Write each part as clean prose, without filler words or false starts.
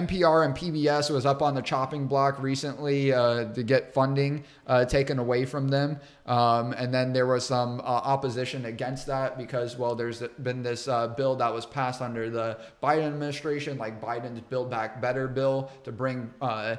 NPR and PBS was up on the chopping block recently to get funding taken away from them. And then there was some opposition against that because, well, there's been this bill that was passed under the Biden administration, like Biden's Build Back Better bill, to bring broadband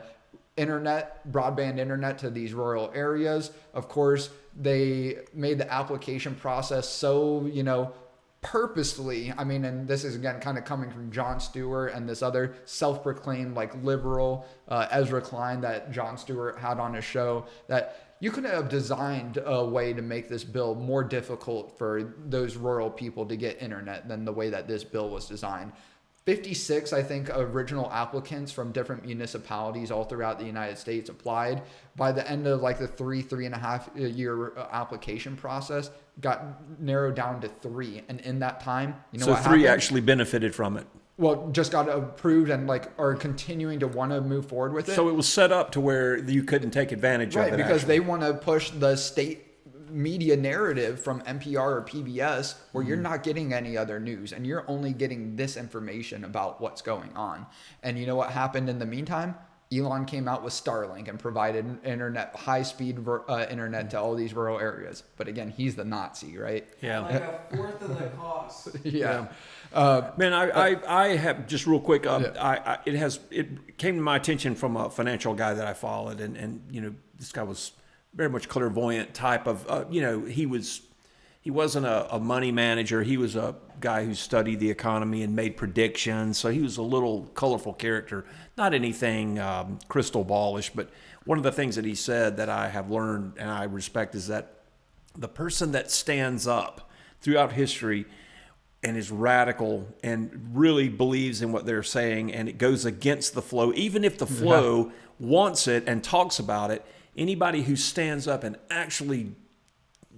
internet to these rural areas. Of course, they made the application process so, purposefully, I mean, and this is again kind of coming from Jon Stewart and this other self-proclaimed like liberal Ezra Klein that Jon Stewart had on his show, that you could have designed a way to make this bill more difficult for those rural people to get internet than the way that this bill was designed. 56, I think, original applicants from different municipalities all throughout the United States applied. By the end of like the 3.5 year application process, got narrowed down to 3. And in that time, what 3 happened? actually benefited from it. Well, just got approved and are continuing to want to move forward with it. So it was set up to where you couldn't take advantage of it. Right, because they want to push the state media narrative from NPR or PBS where you're not getting any other news and you're only getting this information about what's going on. And you know what happened in the meantime? Elon came out with Starlink and provided high-speed internet to all these rural areas. But again, he's the Nazi, right? Yeah. Like a fourth of the cost. Yeah. Man, I have just real quick. It came to my attention from a financial guy that I followed, and this guy was very much clairvoyant type of. He wasn't a money manager. He was a guy who studied the economy and made predictions. So he was a little colorful character, not anything crystal ballish. But one of the things that he said that I have learned and I respect is that the person that stands up throughout history and is radical and really believes in what they're saying and it goes against the flow, even if the flow wants it and talks about it, anybody who stands up and actually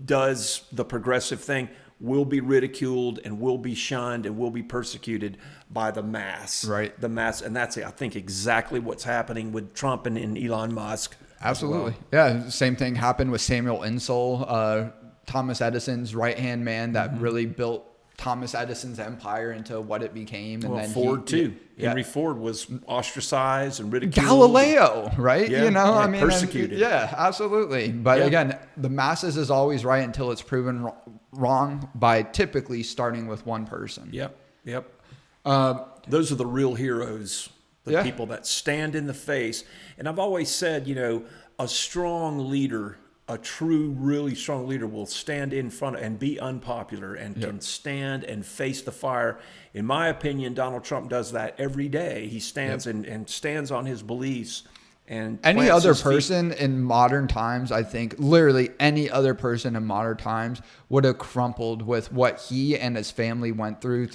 does the progressive thing will be ridiculed and will be shunned and will be persecuted by the mass. Right. The mass. And that's, I think, exactly what's happening with Trump and Elon Musk. Absolutely. Yeah. Same thing happened with Samuel Insull, Thomas Edison's right-hand man that really built Thomas Edison's empire into what it became. And well, then Ford too. Henry Ford was ostracized and ridiculed. Galileo, right? Yeah, persecuted. Absolutely. But again, the masses is always right until it's proven wrong by typically starting with one person. Yep. Those are the real heroes, the people that stand in the face. And I've always said, a strong leader, a true, really strong leader will stand in front and be unpopular and can stand and face the fire. In my opinion, Donald Trump does that every day. He stands and stands on his beliefs. And any other person in modern times, I think, literally any other person in modern times would have crumpled with what he and his family went through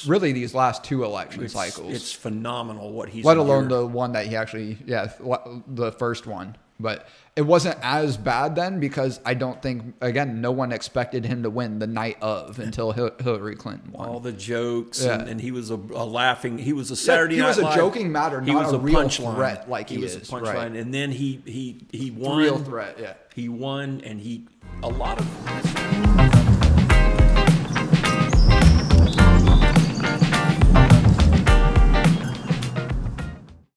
really these last 2 election cycles. It's phenomenal what he's let alone the one that he actually, the first one. But it wasn't as bad then because I don't think, again, no one expected him to win the night of until Hillary Clinton won. All the jokes and he was a laughing. He was a Saturday Night Live. He was a joking matter, not was a real punchline. threat like he was is. a punchline, right. and then he won. Real threat, yeah. He won, and a lot of.